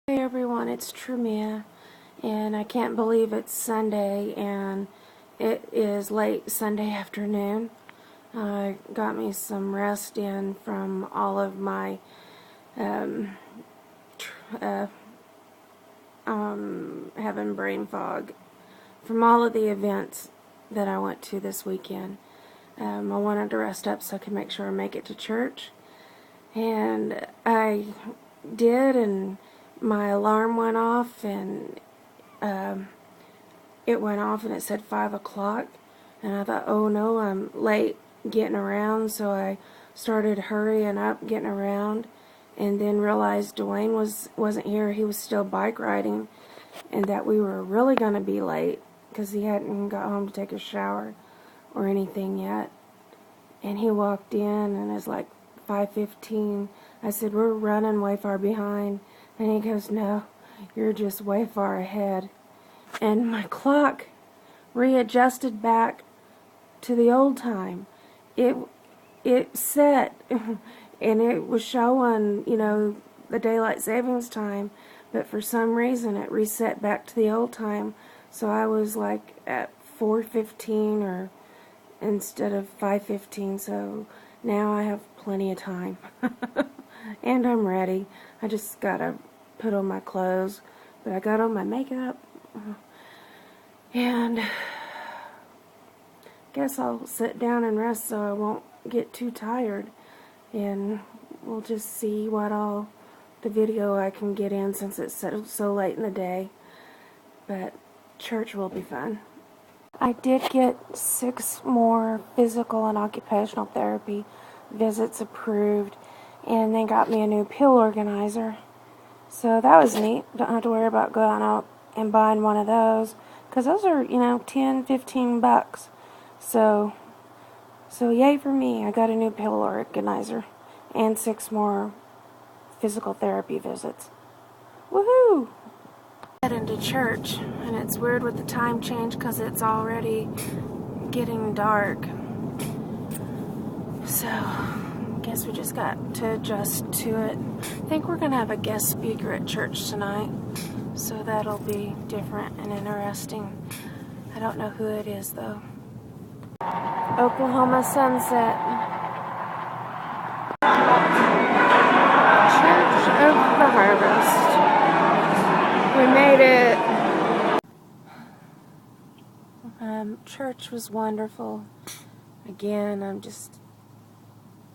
Hey everyone, it's Tremia, and I can't believe it's Sunday and it is late Sunday afternoon. I got me some rest in from all of my having brain fog from all of the events that I went to this weekend. I wanted to rest up so I could make sure I make it to church, and I did, and my alarm went off, and it went off and it said 5 o'clock, and I thought, oh no, I'm late getting around, so I started hurrying up, getting around, and then realized Dwayne wasn't here. He was still bike riding, and that we were really going to be late because he hadn't got home to take a shower or anything yet. And he walked in, and it was like 5:15. I said, we're running way far behind. And he goes, no, you're just way far ahead. And my clock readjusted back to the old time. It set, and it was showing, the daylight savings time, but for some reason it reset back to the old time. So I was like at 4:15 or instead of 5:15, so now I have plenty of time. And I'm ready. I just gotta put on my clothes, but I got on my makeup, and guess I'll sit down and rest so I won't get too tired, and we'll just see what all the video I can get in since it's so late in the day, but church will be fun. I did get 6 more physical and occupational therapy visits approved, and they got me a new pill organizer. So that was neat. Don't have to worry about going out and buying one of those, because those are, 10, 15 bucks. So yay for me. I got a new pill organizer and 6 more physical therapy visits. Woohoo! Heading to church, and it's weird with the time change because it's already getting dark. So guess we just got to adjust to it. I think we're gonna have a guest speaker at church tonight, so that'll be different and interesting. I don't know who it is though. Oklahoma sunset. Church of the Harvest. We made it. Church was wonderful. Again, I'm just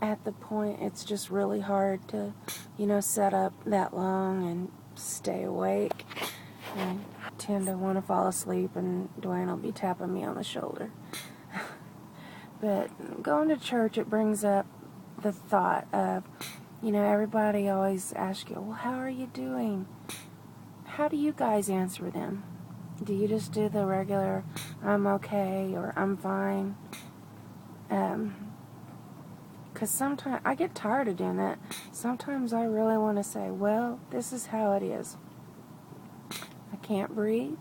at the point it's just really hard to, set up that long and stay awake. I tend to want to fall asleep, and Dwayne will be tapping me on the shoulder. But going to church, it brings up the thought of, everybody always asks you, well, how are you doing? How do you guys answer them? Do you just do the regular, I'm okay, or I'm fine? Because sometimes I get tired of doing that. Sometimes I really want to say, well, this is how it is. I can't breathe.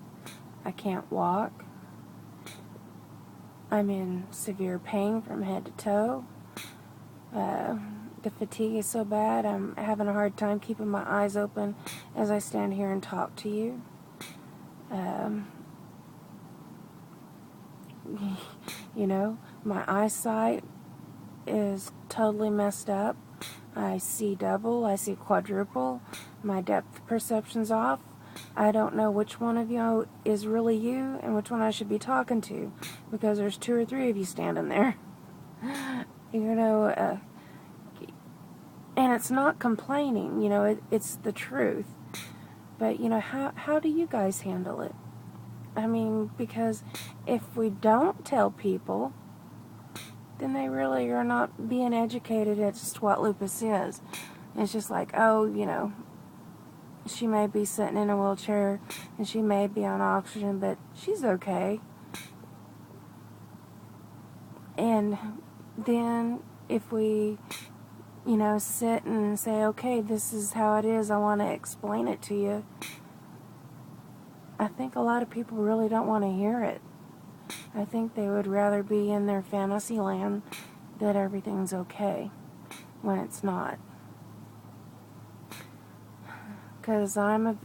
I can't walk. I'm in severe pain from head to toe. The fatigue is so bad, I'm having a hard time keeping my eyes open as I stand here and talk to you. My eyesight is totally messed up. I see double, I see quadruple. My depth perception's off. I don't know which one of you is really you and which one I should be talking to, because there's 2 or 3 of you standing there. And it's not complaining, it's the truth. But, how do you guys handle it? I mean, because if we don't tell people, then they really are not being educated as to what lupus is. It's just like, oh, she may be sitting in a wheelchair and she may be on oxygen, but she's okay. And then if we, sit and say, okay, this is how it is, I want to explain it to you, I think a lot of people really don't want to hear it. I think they would rather be in their fantasy land that everything's okay when it's not. because I'm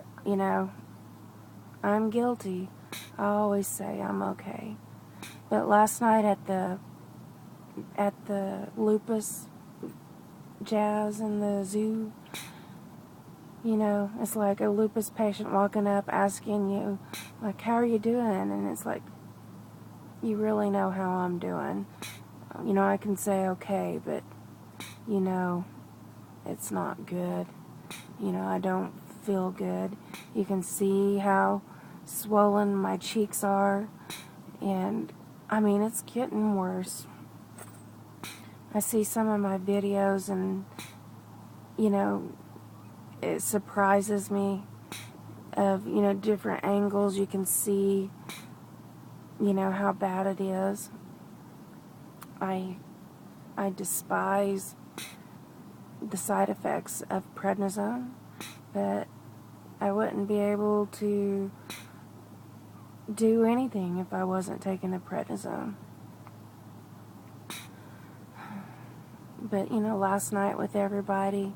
guilty. I always say I'm okay. But last night at the Lupus jazz in the zoo, it's like a lupus patient walking up asking you, like, how are you doing? And it's like, you really know how I'm doing. I can say okay, but, it's not good. I don't feel good. You can see how swollen my cheeks are, and, it's getting worse. I see some of my videos, and, it surprises me of, different angles. You can see, how bad it is. I despise the side effects of prednisone, but I wouldn't be able to do anything if I wasn't taking the prednisone. But, last night with everybody,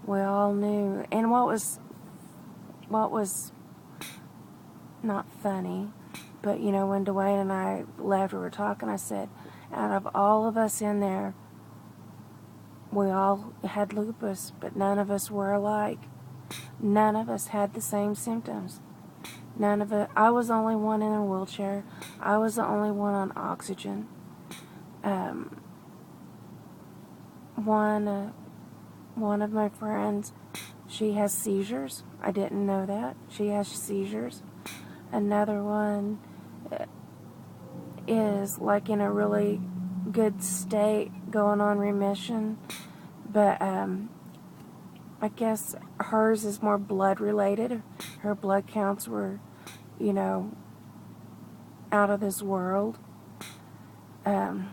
we all knew. And what was not funny, but, when Dwayne and I left, we were talking, I said, out of all of us in there, we all had lupus, but none of us were alike. None of us had the same symptoms. None of it. I was the only one in a wheelchair. I was the only one on oxygen. One of my friends, she has seizures. I didn't know that. She has seizures. Another one is like in a really good state, going on remission. But I guess hers is more blood related. Her blood counts were, out of this world. And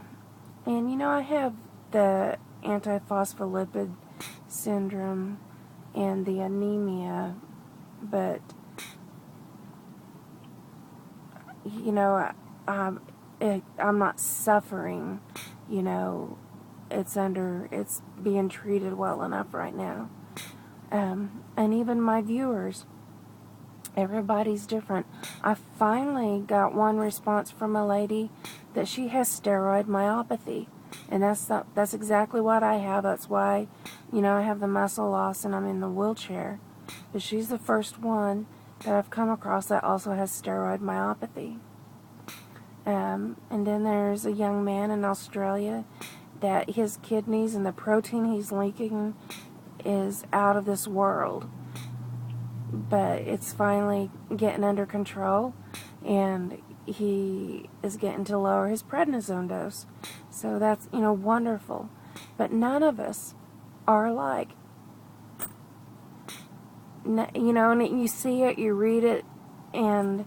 I have the antiphospholipid syndrome and the anemia, but I'm not suffering. It's being treated well enough right now. And even my viewers, everybody's different. I finally got one response from a lady that she has steroid myopathy. And that's exactly what I have. That's why, I have the muscle loss and I'm in the wheelchair. But she's the first one that I've come across that also has steroid myopathy. And then there's a young man in Australia that his kidneys and the protein he's leaking is out of this world. But it's finally getting under control, and he is getting to lower his prednisone dose. So that's, wonderful. But none of us are alike. And you see it, you read it, and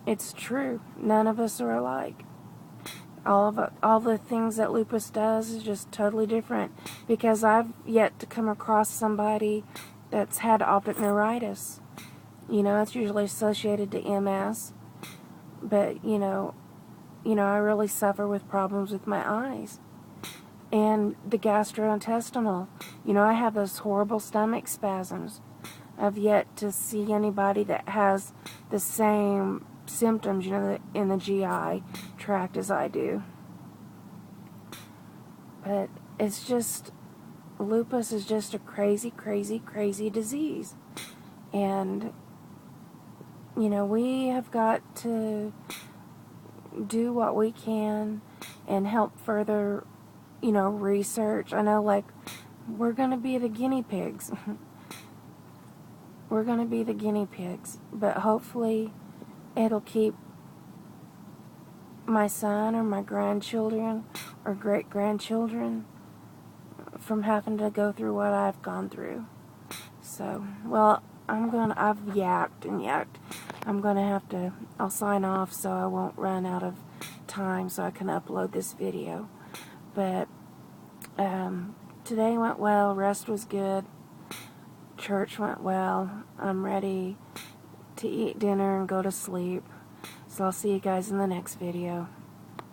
it's true. None of us are alike. All the things that lupus does is just totally different, because I've yet to come across somebody that's had optic neuritis. It's usually associated to MS, but I really suffer with problems with my eyes. And the gastrointestinal, I have those horrible stomach spasms. I've yet to see anybody that has the same symptoms, in the GI tract as I do. But it's just, lupus is just a crazy, crazy, crazy disease. And, we have got to do what we can and help further, research. I know, we're going to be the guinea pigs. We're going to be the guinea pigs. But hopefully it'll keep my son or my grandchildren or great-grandchildren from having to go through what I've gone through. So, well, I've yacked and yacked. I'll sign off so I won't run out of time so I can upload this video. But, today went well, rest was good, church went well, I'm ready to eat dinner and go to sleep. So I'll see you guys in the next video.